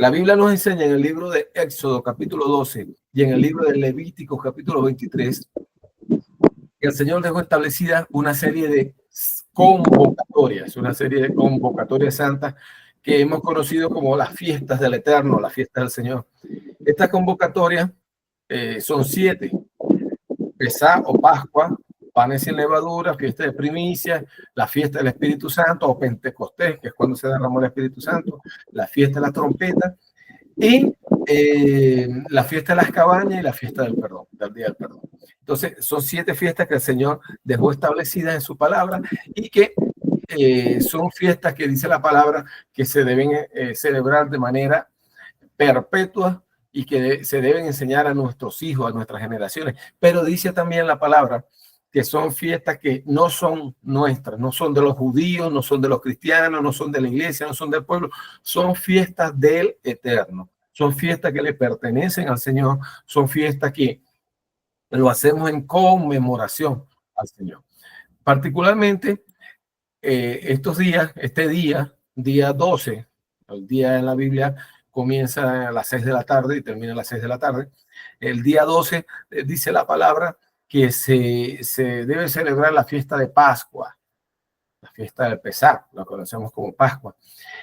La Biblia nos enseña en el libro de Éxodo, capítulo 12, y en el libro de Levítico, capítulo 23, que el Señor dejó establecida una serie de convocatorias, una serie de convocatorias santas que hemos conocido como las fiestas del Eterno, las fiestas del Señor. Estas convocatorias son 7: Pesá o Pascua, panes sin levadura, fiesta de primicias, la fiesta del Espíritu Santo o Pentecostés, que es cuando se derramó el Espíritu Santo, la fiesta de la trompeta y la fiesta de las cabañas y la fiesta del perdón, del día del perdón. Entonces, son 7 fiestas que el Señor dejó establecidas en su palabra y que son fiestas que dice la palabra que se deben celebrar de manera perpetua y que se deben enseñar a nuestros hijos, a nuestras generaciones. Pero dice también la palabra que son fiestas que no son nuestras, no son de los judíos, no son de los cristianos, no son de la iglesia, no son del pueblo, son fiestas del Eterno. Son fiestas que le pertenecen al Señor, son fiestas que lo hacemos en conmemoración al Señor. Particularmente estos días, este día 12, el día en la Biblia comienza a las 6 de la tarde y termina a las 6 de la tarde. El día 12 dice la palabra que se debe celebrar la fiesta de Pascua, la fiesta del Pesá, la conocemos como Pascua.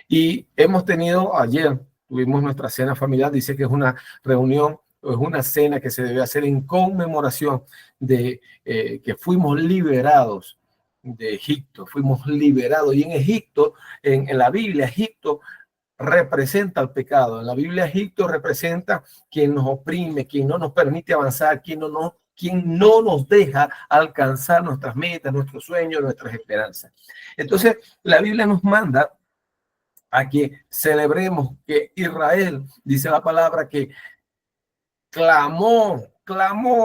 Y hemos tenido ayer, tuvimos nuestra cena familiar, dice que es una reunión, es una cena que se debe hacer en conmemoración de que fuimos liberados de Egipto, fuimos liberados. Y en Egipto, en la Biblia, Egipto representa el pecado. En la Biblia, Egipto representa quien nos oprime, quien no nos permite avanzar, quien no nos deja alcanzar nuestras metas, nuestros sueños, nuestras esperanzas. Entonces, la Biblia nos manda a que celebremos que Israel, dice la palabra, que clamó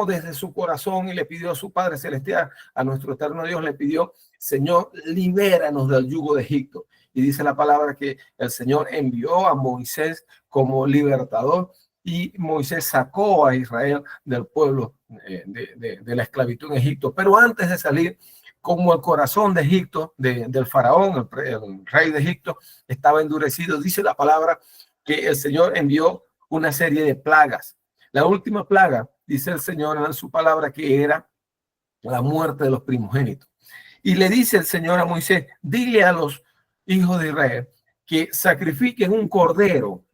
desde su corazón y le pidió a su Padre Celestial, a nuestro eterno Dios, le pidió: Señor, libéranos del yugo de Egipto. Y dice la palabra que el Señor envió a Moisés como libertador y Moisés sacó a Israel del pueblo de la esclavitud en Egipto. Pero antes de salir, como el corazón de Egipto, del faraón, el rey de Egipto, estaba endurecido, dice la palabra que el Señor envió una serie de plagas. La última plaga, dice el Señor en su palabra, que era la muerte de los primogénitos. Y le dice el Señor a Moisés: dile a los hijos de Israel que sacrifiquen un cordero,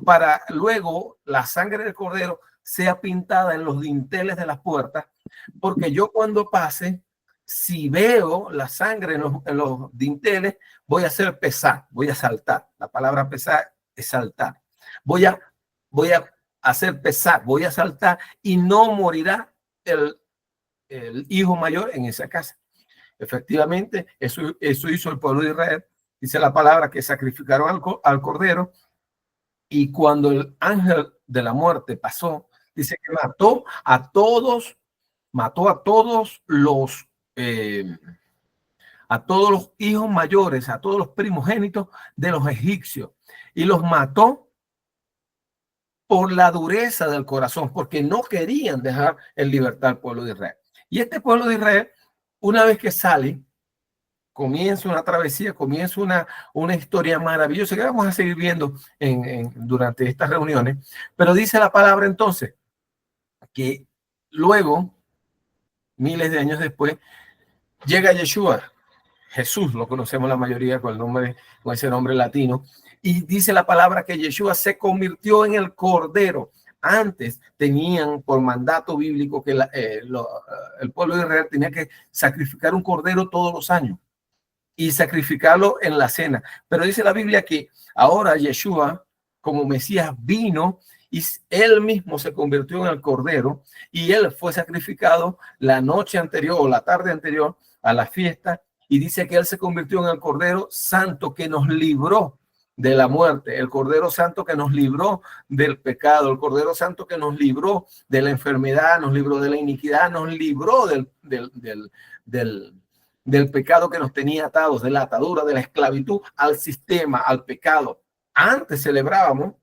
para luego la sangre del cordero sea pintada en los dinteles de las puertas, porque yo cuando pase, si veo la sangre en los dinteles, voy a hacer pesar, voy a saltar. La palabra pesar es saltar. Voy a hacer pesar, voy a saltar y no morirá el hijo mayor en esa casa. Efectivamente, eso hizo el pueblo de Israel. Dice la palabra que sacrificaron al cordero, y cuando el ángel de la muerte pasó, dice que mató a todos los hijos mayores, a todos los primogénitos de los egipcios, y los mató por la dureza del corazón, porque no querían dejar en libertad al pueblo de Israel. Y este pueblo de Israel, una vez que sale, comienza una travesía, comienza una historia maravillosa que vamos a seguir viendo durante estas reuniones. Pero dice la palabra entonces que luego, miles de años después, llega Yeshua. Jesús, lo conocemos la mayoría con ese nombre latino, y dice la palabra que Yeshua se convirtió en el Cordero. Antes tenían por mandato bíblico que el pueblo de Israel tenía que sacrificar un cordero todos los años y sacrificarlo en la cena. Pero dice la Biblia que ahora Yeshua, como Mesías, vino y él mismo se convirtió en el Cordero, y él fue sacrificado la noche anterior o la tarde anterior a la fiesta. Y dice que él se convirtió en el Cordero Santo que nos libró de la muerte, el Cordero Santo que nos libró del pecado, el Cordero Santo que nos libró de la enfermedad, nos libró de la iniquidad, nos libró del pecado que nos tenía atados, de la atadura, de la esclavitud al sistema, al pecado. Antes celebrábamos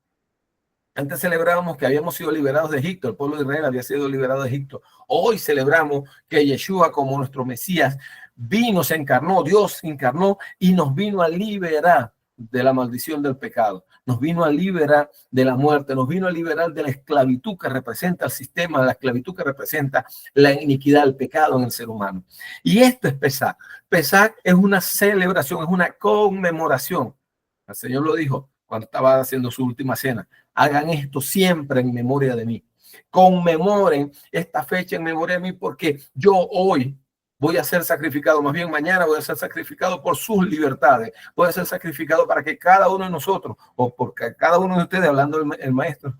que habíamos sido liberados de Egipto, el pueblo de Israel había sido liberado de Egipto. Hoy celebramos que Yeshua, como nuestro Mesías, vino, se encarnó, Dios se encarnó y nos vino a liberar de la maldición del pecado, nos vino a liberar de la muerte, nos vino a liberar de la esclavitud que representa el sistema, de la esclavitud que representa la iniquidad, el pecado en el ser humano. Y esto es Pesaj. Pesaj es una celebración, es una conmemoración. El Señor lo dijo cuando estaba haciendo su última cena: hagan esto siempre en memoria de mí. Conmemoren esta fecha en memoria de mí, porque yo hoy voy a ser sacrificado, más bien mañana voy a ser sacrificado por sus libertades, voy a ser sacrificado para que cada uno de nosotros, o por cada uno de ustedes, hablando el maestro,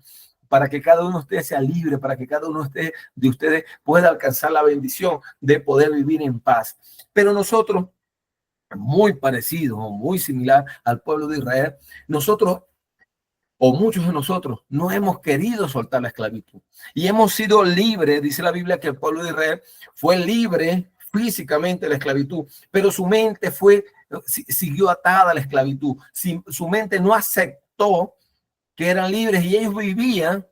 para que cada uno de ustedes sea libre, para que cada uno de ustedes pueda alcanzar la bendición de poder vivir en paz. Pero nosotros, muy parecido o muy similar al pueblo de Israel, nosotros, o muchos de nosotros, no hemos querido soltar la esclavitud y hemos sido libres. Dice la Biblia que el pueblo de Israel fue libre físicamente de la esclavitud, pero su mente siguió atada a la esclavitud. Su mente no aceptó que eran libres y ellos vivían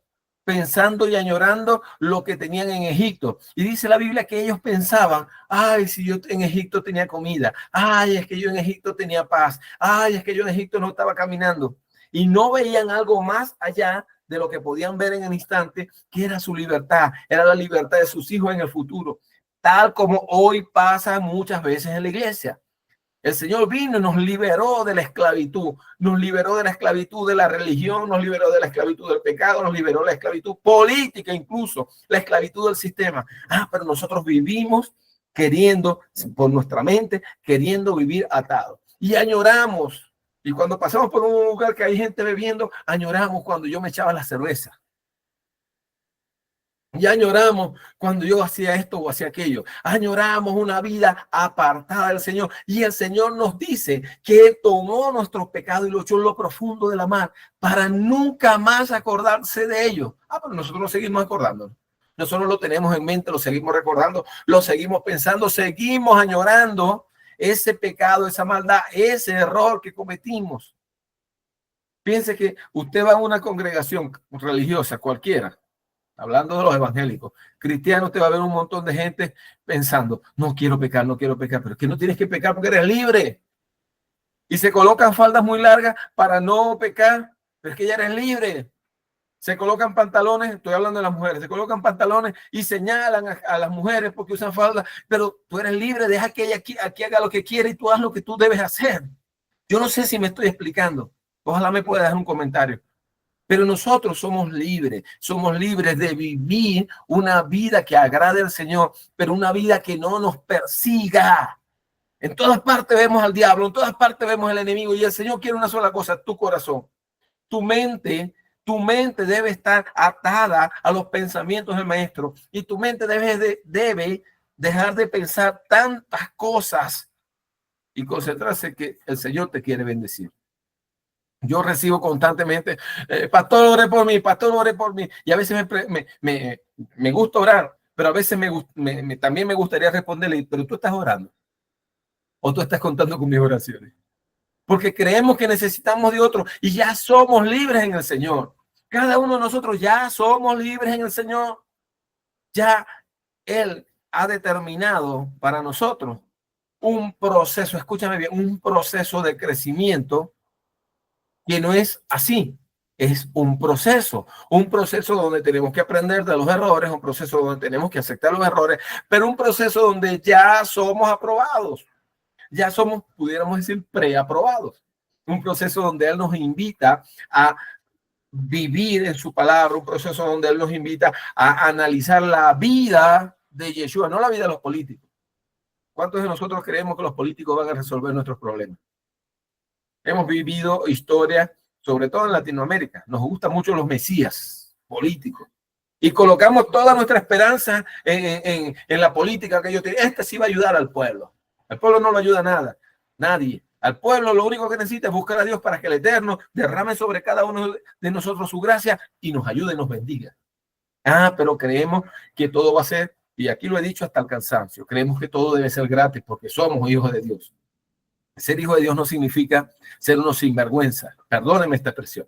pensando y añorando lo que tenían en Egipto. Y dice la Biblia que ellos pensaban: ay, si yo en Egipto tenía comida, ay, es que yo en Egipto tenía paz, ay, es que yo en Egipto no estaba caminando. Y no veían algo más allá de lo que podían ver en el instante, que era su libertad, era la libertad de sus hijos en el futuro, tal como hoy pasa muchas veces en la iglesia. El Señor vino y nos liberó de la esclavitud, nos liberó de la esclavitud de la religión, nos liberó de la esclavitud del pecado, nos liberó de la esclavitud política, incluso la esclavitud del sistema. Pero nosotros vivimos queriendo, por nuestra mente, queriendo vivir atados. Y añoramos. Y cuando pasamos por un lugar que hay gente bebiendo, añoramos cuando yo me echaba la cerveza. Ya añoramos cuando yo hacía esto o hacía aquello. Añoramos una vida apartada del Señor. Y el Señor nos dice que tomó nuestros pecados y lo echó en lo profundo de la mar para nunca más acordarse de ellos. Pero nosotros nos seguimos acordando. Nosotros lo tenemos en mente, lo seguimos recordando, lo seguimos pensando, seguimos añorando ese pecado, esa maldad, ese error que cometimos. Piense que usted va a una congregación religiosa cualquiera, hablando de los evangélicos, cristianos, te va a ver un montón de gente pensando: no quiero pecar, no quiero pecar. Pero es que no tienes que pecar porque eres libre. Y se colocan faldas muy largas para no pecar, pero es que ya eres libre. Se colocan pantalones, estoy hablando de las mujeres, se colocan pantalones y señalan a las mujeres porque usan faldas, pero tú eres libre, deja que ella aquí haga lo que quiere y tú haz lo que tú debes hacer. Yo no sé si me estoy explicando, ojalá me pueda dejar un comentario. Pero nosotros somos libres de vivir una vida que agrade al Señor, pero una vida que no nos persiga. En todas partes vemos al diablo, en todas partes vemos al enemigo, y el Señor quiere una sola cosa: tu corazón. Tu mente debe estar atada a los pensamientos del Maestro, y tu mente debe dejar de pensar tantas cosas y concentrarse que el Señor te quiere bendecir. Yo recibo constantemente: pastor, ore por mí, pastor, ore por mí. Y a veces me gusta orar, pero a veces también me gustaría responderle: pero tú estás orando, o tú estás contando con mis oraciones. Porque creemos que necesitamos de otro y ya somos libres en el Señor. Cada uno de nosotros ya somos libres en el Señor. Ya Él ha determinado para nosotros un proceso, escúchame bien, un proceso de crecimiento que no es así, es un proceso donde tenemos que aprender de los errores, un proceso donde tenemos que aceptar los errores, pero un proceso donde ya somos aprobados, ya somos, pudiéramos decir, preaprobados. Un proceso donde Él nos invita a vivir en su palabra, un proceso donde Él nos invita a analizar la vida de Yeshua, no la vida de los políticos. ¿Cuántos de nosotros creemos que los políticos van a resolver nuestros problemas? Hemos vivido historias, sobre todo en Latinoamérica. Nos gustan mucho los mesías políticos. Y colocamos toda nuestra esperanza en la política que yo tengo. Este sí va a ayudar al pueblo. Al pueblo no lo ayuda nada. Nadie. Al pueblo lo único que necesita es buscar a Dios para que el Eterno derrame sobre cada uno de nosotros su gracia y nos ayude y nos bendiga. Pero creemos que todo va a ser, y aquí lo he dicho hasta el cansancio, creemos que todo debe ser gratis porque somos hijos de Dios. Ser hijo de Dios no significa ser unos sinvergüenza. Perdónenme esta expresión.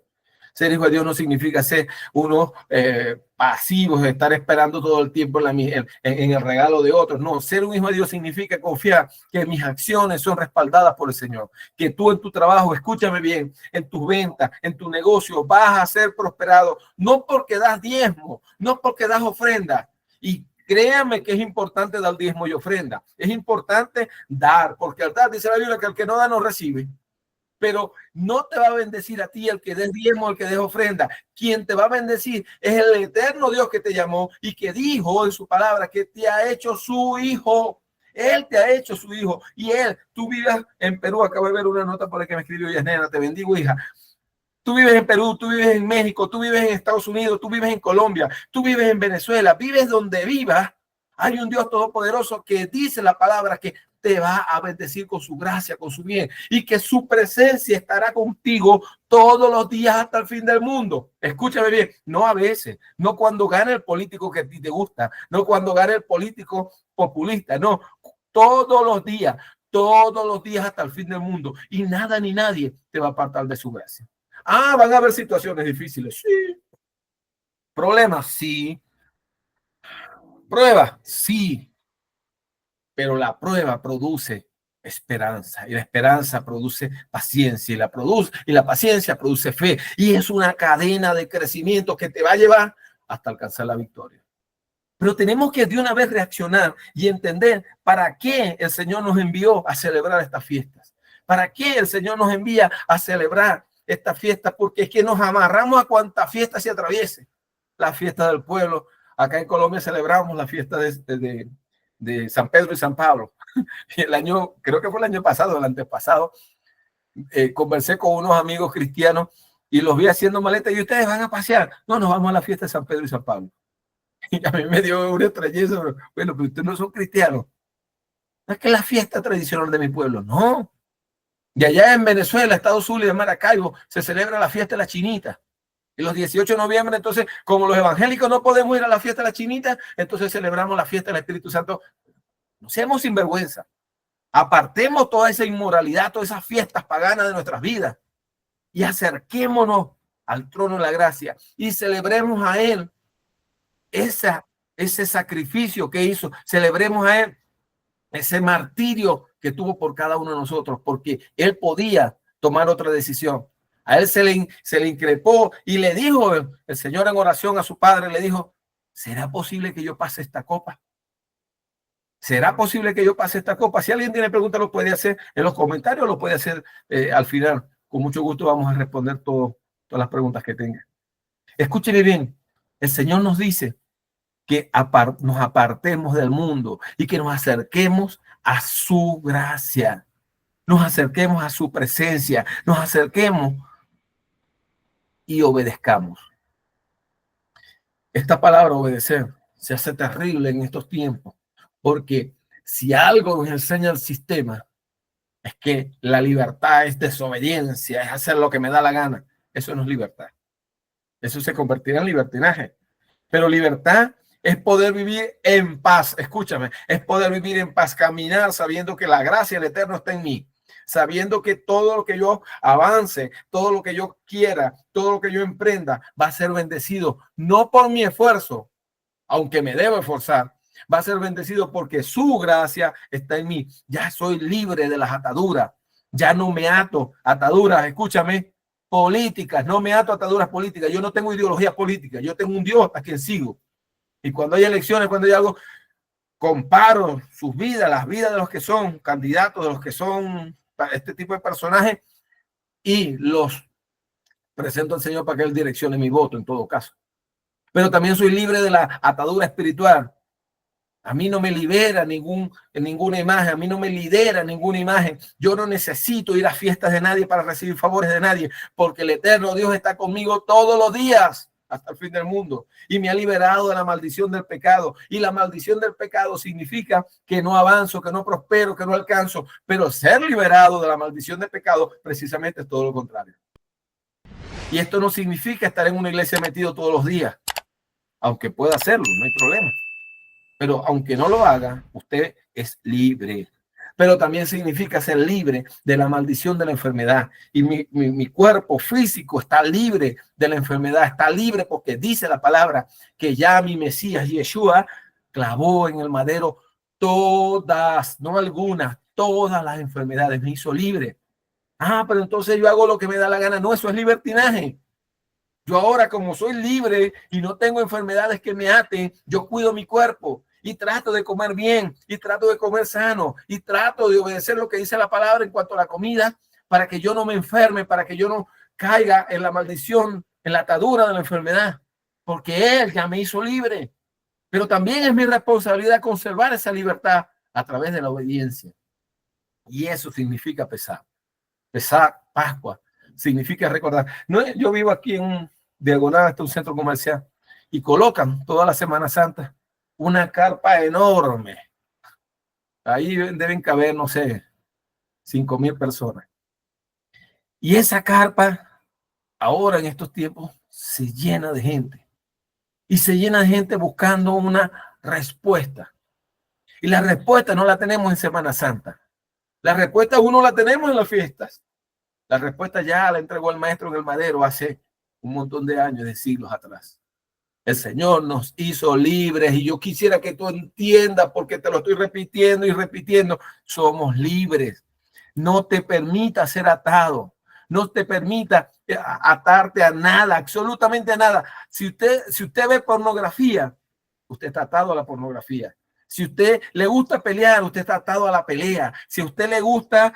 Ser hijo de Dios no significa ser unos pasivos, estar esperando todo el tiempo en el regalo de otros. No, ser un hijo de Dios significa confiar que mis acciones son respaldadas por el Señor. Que tú en tu trabajo, escúchame bien, en tus ventas, en tu negocio, vas a ser prosperado. No porque das diezmo, no porque das ofrenda. Y créanme que es importante dar diezmo y ofrenda. Es importante dar, porque al dar, dice la Biblia, que el que no da no recibe. Pero no te va a bendecir a ti el que des diezmo, el que des ofrenda. Quien te va a bendecir es el eterno Dios que te llamó y que dijo en su palabra que te ha hecho su hijo. Él te ha hecho su hijo. Y tú vives en Perú. Acabo de ver una nota por ahí que me escribió Yasnena. Te bendigo, hija. Tú vives en Perú, tú vives en México, tú vives en Estados Unidos, tú vives en Colombia, tú vives en Venezuela, vives donde vivas. Hay un Dios todopoderoso que dice la palabra que te va a bendecir con su gracia, con su bien, y que su presencia estará contigo todos los días hasta el fin del mundo. Escúchame bien, no a veces, no cuando gane el político que a ti te gusta, no cuando gane el político populista, no, todos los días hasta el fin del mundo, y nada ni nadie te va a apartar de su gracia. Van a haber situaciones difíciles, sí. Problemas, sí. Pruebas, sí. Pero la prueba produce esperanza y la esperanza produce paciencia y la paciencia produce fe, y es una cadena de crecimiento que te va a llevar hasta alcanzar la victoria. Pero tenemos que de una vez reaccionar y entender para qué el Señor nos envió a celebrar estas fiestas, para qué el Señor nos envía a celebrar estas fiestas, porque es que nos amarramos a cuanta fiesta se atraviese. La fiesta del pueblo, acá en Colombia celebramos la fiesta de San Pedro y San Pablo. Y creo que fue el año pasado, el antepasado, conversé con unos amigos cristianos y los vi haciendo maletas. ¿Y ustedes van a pasear? No, nos vamos a la fiesta de San Pedro y San Pablo. Y a mí me dio una extrañeza. Bueno, pero ustedes no son cristianos. No es que la fiesta tradicional de mi pueblo, no. Y allá en Venezuela, Estados Zulia, en Maracaibo, se celebra la fiesta de la chinita. Y los 18 de noviembre, entonces, como los evangélicos no podemos ir a la fiesta de la chinita, entonces celebramos la fiesta del Espíritu Santo. No seamos sinvergüenza. Apartemos toda esa inmoralidad, todas esas fiestas paganas de nuestras vidas y acerquémonos al trono de la gracia y celebremos a Él ese sacrificio que hizo. Celebremos a Él ese martirio que tuvo por cada uno de nosotros, porque Él podía tomar otra decisión. A Él se le increpó y le dijo el Señor en oración a su Padre, le dijo: ¿será posible que yo pase esta copa? ¿Será posible que yo pase esta copa? Si alguien tiene preguntas, lo puede hacer en los comentarios, lo puede hacer al final. Con mucho gusto vamos a responder todas las preguntas que tengan. Escúcheme bien, el Señor nos dice que nos apartemos del mundo y que nos acerquemos a su gracia, nos acerquemos a su presencia, nos acerquemos y obedezcamos. Esta palabra obedecer se hace terrible en estos tiempos, porque si algo nos enseña el sistema es que la libertad es desobediencia, es hacer lo que me da la gana. Eso no es libertad. Eso se convertirá en libertinaje. Pero libertad es poder vivir en paz. Escúchame, es poder vivir en paz, caminar sabiendo que la gracia del Eterno está en mí, sabiendo que todo lo que yo avance, todo lo que yo quiera, todo lo que yo emprenda va a ser bendecido, no por mi esfuerzo, aunque me debo esforzar, va a ser bendecido porque su gracia está en mí. Ya soy libre de las ataduras, ya no me ato ataduras, escúchame, políticas, no me ato ataduras políticas. Yo no tengo ideología política, yo tengo un Dios a quien sigo. Y cuando hay elecciones, cuando hay algo, comparo sus vidas, las vidas de los que son candidatos, de los que son este tipo de personajes, y los presento al Señor para que Él direccione mi voto en todo caso. Pero también soy libre de la atadura espiritual. A mí no me libera ninguna imagen, a mí no me lidera ninguna imagen. Yo no necesito ir a fiestas de nadie para recibir favores de nadie, porque el eterno Dios está conmigo todos los días hasta el fin del mundo y me ha liberado de la maldición del pecado. Y la maldición del pecado significa que no avanzo, que no prospero, que no alcanzo. Pero ser liberado de la maldición del pecado precisamente es todo lo contrario. Y esto no significa estar en una iglesia metido todos los días, aunque pueda hacerlo, no hay problema. Pero aunque no lo haga, usted es libre. pero también significa ser libre de la maldición de la enfermedad. Y mi cuerpo físico está libre de la enfermedad, está libre porque dice la palabra que ya mi Mesías Yeshua clavó en el madero todas, no algunas, todas las enfermedades, me hizo libre. Pero entonces yo hago lo que me da la gana. No, eso es libertinaje. Yo ahora, como soy libre y no tengo enfermedades que me aten, yo cuido mi cuerpo y trato de comer bien y trato de comer sano y trato de obedecer lo que dice la palabra en cuanto a la comida para que yo no me enferme, para que yo no caiga en la maldición, en la atadura de la enfermedad, porque Él ya me hizo libre. Pero también es mi responsabilidad conservar esa libertad a través de la obediencia. Y eso significa pesar. Pesar, Pascua, significa recordar. No, yo vivo aquí en un diagonal hasta un centro comercial y colocan toda la Semana Santa una carpa enorme. Ahí deben caber, no sé, 5,000 personas. Y esa carpa, ahora en estos tiempos, se llena de gente. Y se llena de gente buscando una respuesta. Y la respuesta no la tenemos en Semana Santa. La respuesta uno la tenemos en las fiestas. La respuesta ya la entregó el maestro en el madero hace un montón de años, de siglos atrás. El Señor nos hizo libres y yo quisiera que tú entiendas, porque te lo estoy repitiendo y repitiendo, somos libres. No te permita ser atado, no te permita atarte a nada, absolutamente a nada. Si usted ve pornografía, usted está atado a la pornografía. Si a usted le gusta pelear, usted está atado a la pelea. Si a usted le gusta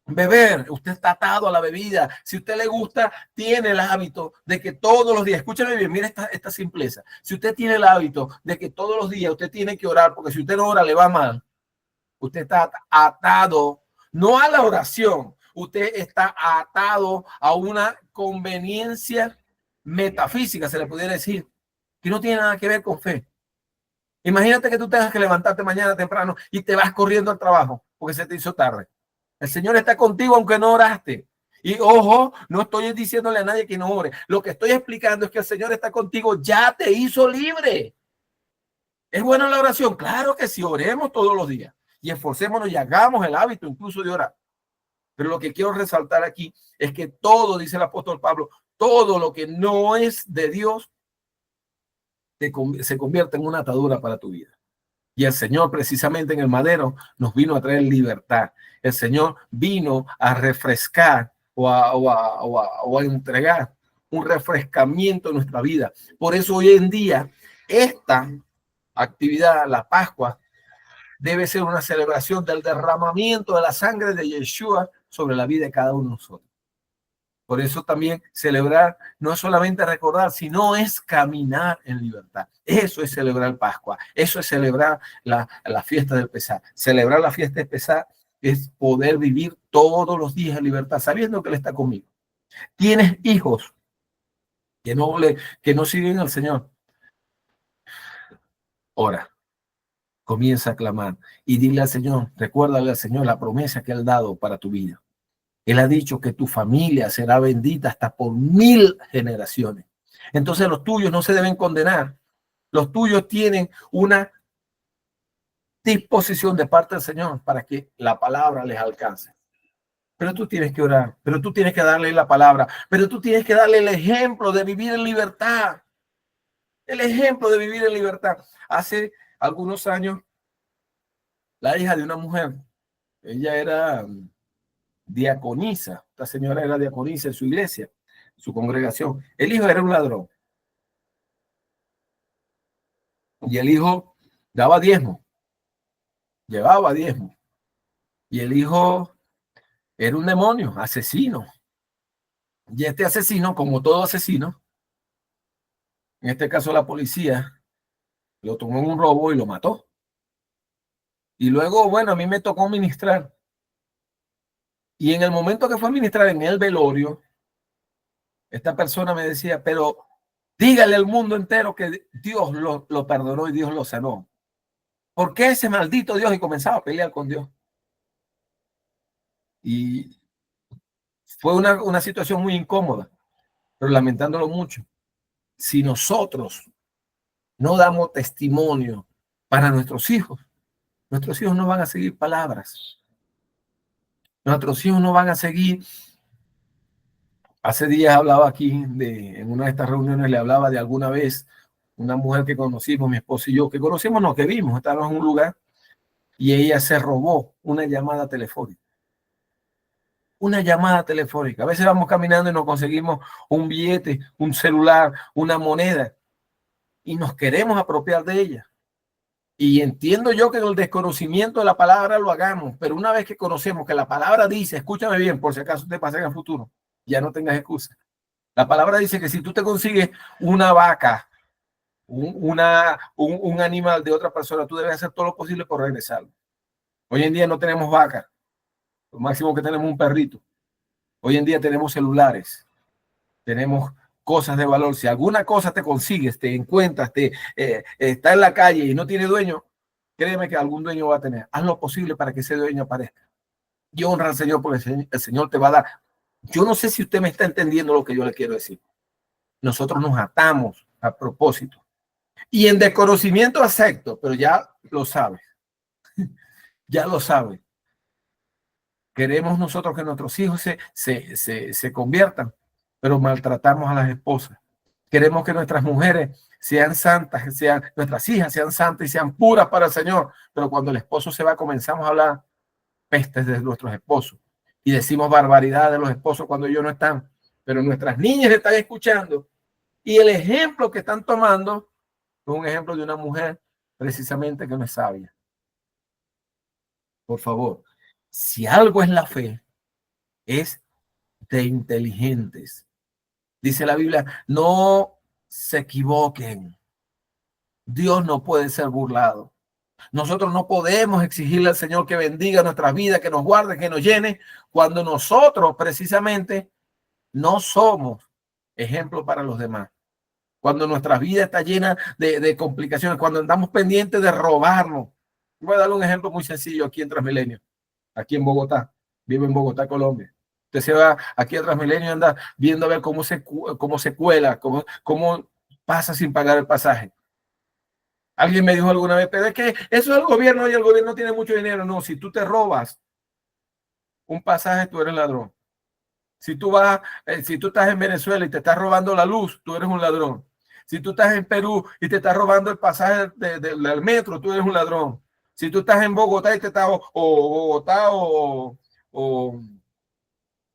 beber, usted está atado a la bebida. Si a usted le gusta, tiene el hábito de que todos los días, escúchame bien, mira esta simpleza. Si usted tiene el hábito de que todos los días usted tiene que orar, porque si usted no ora le va mal, usted está atado, no a la oración, usted está atado a una conveniencia metafísica, se le pudiera decir, que no tiene nada que ver con fe. Imagínate que tú tengas que levantarte mañana temprano y te vas corriendo al trabajo porque se te hizo tarde. El Señor está contigo aunque no oraste. Y ojo, no estoy diciéndole a nadie que no ore. Lo que estoy explicando es que el Señor está contigo, ya te hizo libre. ¿Es buena la oración? Claro que sí, oremos todos los días y esforcémonos y hagamos el hábito incluso de orar. Pero lo que quiero resaltar aquí es que todo, dice el apóstol Pablo, todo lo que no es de Dios se convierte en una atadura para tu vida. Y el Señor precisamente en el madero nos vino a traer libertad. El Señor vino a refrescar o a entregar un refrescamiento en nuestra vida. Por eso hoy en día esta actividad, la Pascua, debe ser una celebración del derramamiento de la sangre de Yeshua sobre la vida de cada uno de nosotros. Por eso también celebrar no es solamente recordar, sino es caminar en libertad. Eso es celebrar Pascua. Eso es celebrar la fiesta del Pesaj. Celebrar la fiesta del Pesaj es poder vivir todos los días en libertad, sabiendo que Él está conmigo. Tienes hijos que no siguen al Señor. Ora, comienza a clamar y dile al Señor, recuérdale al Señor la promesa que Él ha dado para tu vida. Él ha dicho que tu familia será bendita hasta por 1000 generaciones. Entonces los tuyos no se deben condenar. Los tuyos tienen una disposición de parte del Señor para que la palabra les alcance. Pero tú tienes que orar, pero tú tienes que darle la palabra, pero tú tienes que darle el ejemplo de vivir en libertad. El ejemplo de vivir en libertad. Hace algunos años, la hija de una mujer, ella era diaconisa. Esta señora era diaconisa en su iglesia, su congregación. El hijo era un ladrón. Y el hijo daba diezmo. Llevaba diezmo. Y el hijo era un demonio, asesino. Y este asesino, como todo asesino, en este caso la policía, lo tomó en un robo y lo mató. Y luego, bueno, a mí me tocó ministrar. Y en el momento que fue a ministrar en el velorio, esta persona me decía, pero dígale al mundo entero que Dios lo perdonó y Dios lo sanó. ¿Por qué ese maldito Dios? Y comenzaba a pelear con Dios. Y fue una situación muy incómoda, pero lamentándolo mucho. Si nosotros no damos testimonio para nuestros hijos, Nuestros hijos no van a seguir palabras. Nuestros hijos no van a seguir. Hace días hablaba aquí, en una de estas reuniones le hablaba de alguna vez una mujer que conocimos, mi esposo y yo, que conocimos, no, que vimos, estábamos en un lugar y ella se robó una llamada telefónica. Una llamada telefónica. A veces vamos caminando y nos conseguimos un billete, un celular, una moneda y nos queremos apropiar de ella. Y entiendo yo que en el desconocimiento de la palabra lo hagamos, pero una vez que conocemos que la palabra dice, escúchame bien, por si acaso te pasa en el futuro, ya no tengas excusa. La palabra dice que si tú te consigues una vaca, un animal de otra persona, tú debes hacer todo lo posible por regresarlo. Hoy en día no tenemos vaca, lo máximo que tenemos un perrito. Hoy en día tenemos celulares, tenemos cosas de valor. Si alguna cosa te consigues, te encuentras, está en la calle y no tiene dueño, créeme que algún dueño va a tener. Haz lo posible para que ese dueño aparezca. Y honra al Señor porque el Señor te va a dar. Yo no sé si usted me está entendiendo lo que yo le quiero decir. Nosotros nos atamos a propósito. Y en desconocimiento acepto, pero ya lo sabes. Ya lo sabes. Queremos nosotros que nuestros hijos se conviertan, pero maltratamos a las esposas. Queremos que nuestras mujeres sean santas, que sean, nuestras hijas sean santas y sean puras para el Señor, pero cuando el esposo se va comenzamos a hablar pestes de nuestros esposos y decimos barbaridad de los esposos cuando ellos no están, pero nuestras niñas están escuchando y el ejemplo que están tomando es un ejemplo de una mujer precisamente que no es sabia. Por favor, si algo es la fe, es de inteligentes. Dice la Biblia, no se equivoquen. Dios no puede ser burlado. Nosotros no podemos exigirle al Señor que bendiga nuestras vidas, que nos guarde, que nos llene, cuando nosotros precisamente no somos ejemplo para los demás. Cuando nuestra vida está llena de complicaciones, cuando andamos pendientes de robarnos. Voy a darle un ejemplo muy sencillo aquí en Transmilenio, aquí en Bogotá. Vivo en Bogotá, Colombia. Usted se va aquí a Transmilenio y anda viendo a ver cómo se cuela, cómo pasa sin pagar el pasaje. Alguien me dijo alguna vez, pero es que eso es el gobierno y el gobierno tiene mucho dinero. No, si tú te robas un pasaje, tú eres ladrón. Si tú estás en Venezuela y te estás robando la luz, tú eres un ladrón. Si tú estás en Perú y te estás robando el pasaje del metro, tú eres un ladrón. Si tú estás en Bogotá y te estás, Bogotá o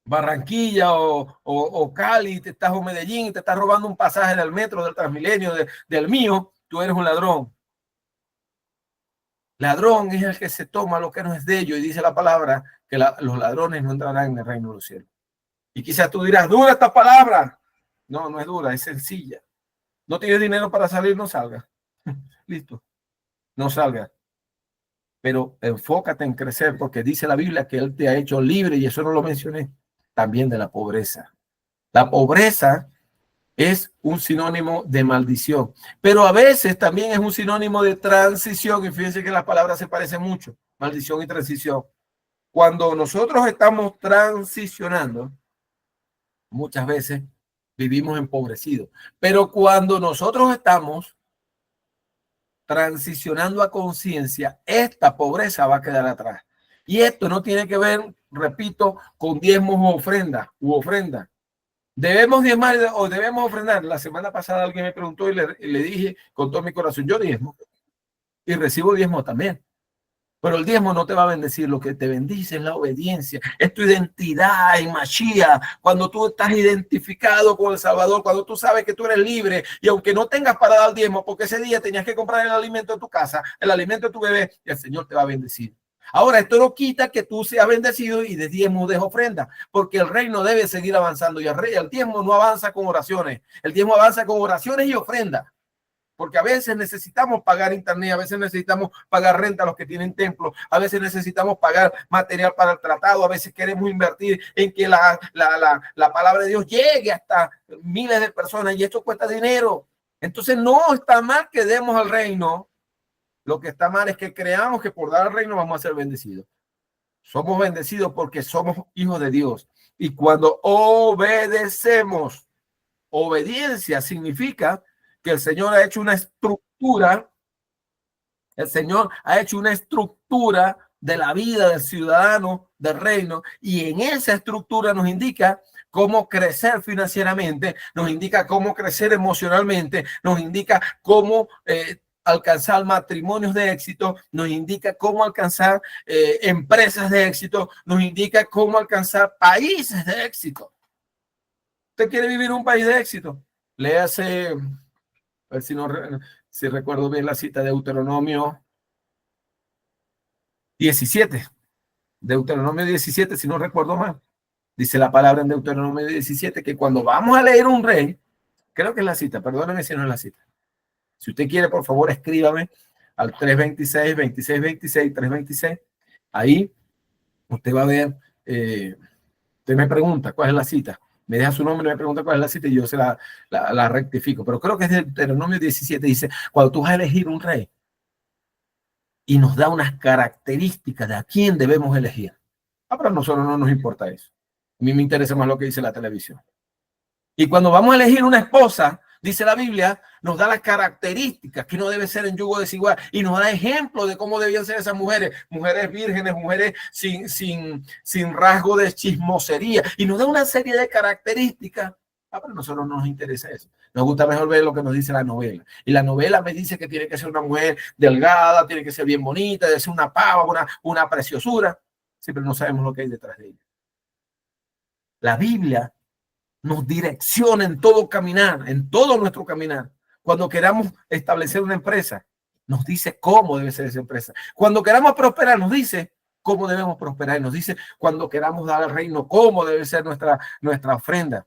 Barranquilla o Cali, te estás o Medellín y te estás robando un pasaje del metro, del Transmilenio, del mío, tú eres un ladrón. Ladrón es el que se toma lo que no es de ellos y dice la palabra que los ladrones no entrarán en el reino de los cielos. Y quizás tú dirás, dura esta palabra. No, no es dura, es sencilla. No tienes dinero para salir, no salga. Listo, no salga. Pero enfócate en crecer porque dice la Biblia que Él te ha hecho libre y eso no lo mencioné. También de la pobreza. La pobreza es un sinónimo de maldición, pero a veces también es un sinónimo de transición. Y fíjense que las palabras se parecen mucho, maldición y transición. Cuando nosotros estamos transicionando, muchas veces vivimos empobrecidos, pero cuando nosotros estamos transicionando a conciencia, esta pobreza va a quedar atrás. Y esto no tiene que ver, repito, con diezmos u ofrendas. Debemos diezmar o debemos ofrendar. La semana pasada alguien me preguntó y le dije con todo mi corazón, yo diezmo y recibo diezmo también. Pero el diezmo no te va a bendecir, lo que te bendice es la obediencia, es tu identidad en Mashiach. Cuando tú estás identificado con el Salvador, cuando tú sabes que tú eres libre y aunque no tengas para dar diezmo, porque ese día tenías que comprar el alimento de tu casa, el alimento de tu bebé, y el Señor te va a bendecir. Ahora, esto no quita que tú seas bendecido y de diezmo des ofrenda, porque el reino debe seguir avanzando y el diezmo no avanza con oraciones, el diezmo avanza con oraciones y ofrendas. Porque a veces necesitamos pagar internet, a veces necesitamos pagar renta a los que tienen templo, a veces necesitamos pagar material para el tratado, a veces queremos invertir en que la palabra de Dios llegue hasta miles de personas y esto cuesta dinero. Entonces no está mal que demos al reino, lo que está mal es que creamos que por dar al reino vamos a ser bendecidos. Somos bendecidos porque somos hijos de Dios y cuando obedecemos, obediencia significa que el Señor ha hecho una estructura El Señor ha hecho una estructura de la vida del ciudadano del reino y en esa estructura nos indica cómo crecer financieramente, nos indica cómo crecer emocionalmente, nos indica cómo alcanzar matrimonios de éxito, nos indica cómo alcanzar empresas de éxito, nos indica cómo alcanzar países de éxito. ¿Usted quiere vivir en un país de éxito? Léase, a ver si recuerdo bien la cita de Deuteronomio 17. Deuteronomio 17, si no recuerdo mal. Dice la palabra en Deuteronomio 17 que cuando vamos a leer un rey, creo que es la cita, perdóneme si no es la cita. Si usted quiere, por favor, escríbame al 326, 26, 26, 326. Ahí usted va a ver, usted me pregunta cuál es la cita. Me deja su nombre y me pregunta cuál es la cita y yo se la rectifico. Pero creo que es Deuteronomio 17. Dice, cuando tú vas a elegir un rey y nos da unas características de a quién debemos elegir. Pero a nosotros no nos importa eso. A mí me interesa más lo que dice la televisión. Y cuando vamos a elegir una esposa, dice la Biblia, nos da las características que no debe ser en yugo desigual y nos da ejemplo de cómo debían ser esas mujeres, mujeres vírgenes, mujeres sin rasgo de chismosería y nos da una serie de características. Pero a nosotros no nos interesa eso. Nos gusta mejor ver lo que nos dice la novela. Y la novela me dice que tiene que ser una mujer delgada, tiene que ser bien bonita, debe ser una pava, una preciosura. Sí, pero no sabemos lo que hay detrás de ella. La Biblia nos direcciona en todo caminar, en todo nuestro caminar. Cuando queramos establecer una empresa, nos dice cómo debe ser esa empresa. Cuando queramos prosperar, nos dice cómo debemos prosperar. Nos dice cuando queramos dar al reino, cómo debe ser nuestra ofrenda.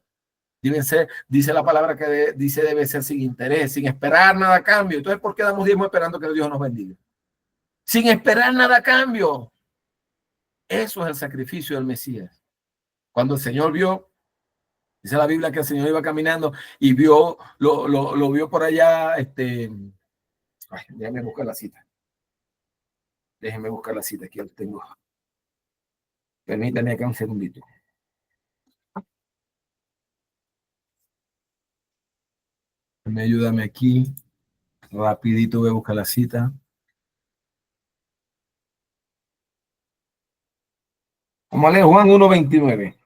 Dice la palabra que dice debe ser sin interés, sin esperar nada a cambio. Entonces, ¿por qué damos diezmo esperando que Dios nos bendiga? Sin esperar nada a cambio. Eso es el sacrificio del Mesías. Cuando el Señor vio, dice la Biblia que el Señor iba caminando y lo vio por allá, déjame buscar la cita. Déjenme buscar la cita, aquí lo tengo. Permítanme acá un segundito. Ayúdame aquí. Rapidito voy a buscar la cita. Vamos a leer Juan 1:29.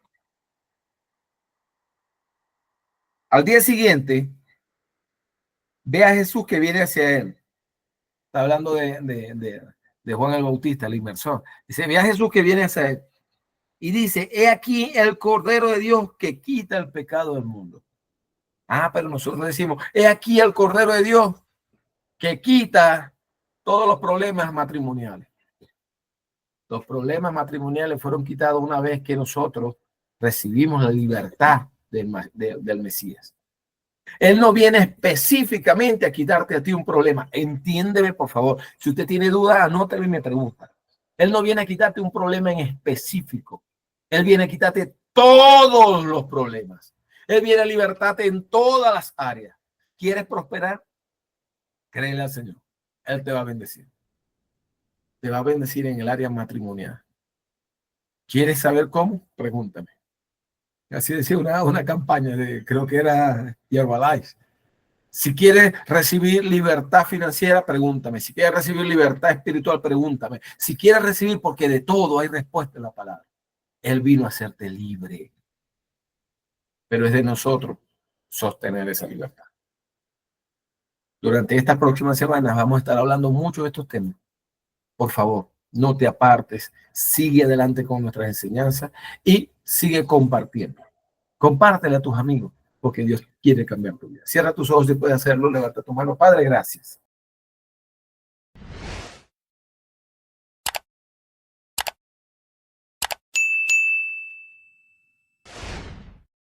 Al día siguiente, ve a Jesús que viene hacia él. Está hablando de Juan el Bautista, el inmersor. Dice, ve a Jesús que viene hacia él. Y dice, he aquí el Cordero de Dios que quita el pecado del mundo. Pero nosotros decimos, he aquí el Cordero de Dios que quita todos los problemas matrimoniales. Los problemas matrimoniales fueron quitados una vez que nosotros recibimos la libertad del Mesías. Él no viene específicamente a quitarte a ti un problema. Entiéndeme, por favor. Si usted tiene duda, anótelo y me pregunta. Él no viene a quitarte un problema en específico. Él viene a quitarte todos los problemas. Él viene a libertarte en todas las áreas. ¿Quieres prosperar? Créele al Señor. Él te va a bendecir. Te va a bendecir en el área matrimonial. ¿Quieres saber cómo? Pregúntame. Así decía una campaña creo que era Herbalife. Si quieres recibir libertad financiera, pregúntame. Si quieres recibir libertad espiritual, pregúntame. Si quieres recibir, porque de todo hay respuesta en la palabra. Él vino a hacerte libre. Pero es de nosotros sostener esa libertad. Durante estas próximas semanas vamos a estar hablando mucho de estos temas. Por favor, no te apartes. Sigue adelante con nuestras enseñanzas y sigue compartiendo. Compártela a tus amigos, porque Dios quiere cambiar tu vida. Cierra tus ojos y puedes hacerlo. Levanta tu mano. Padre, gracias.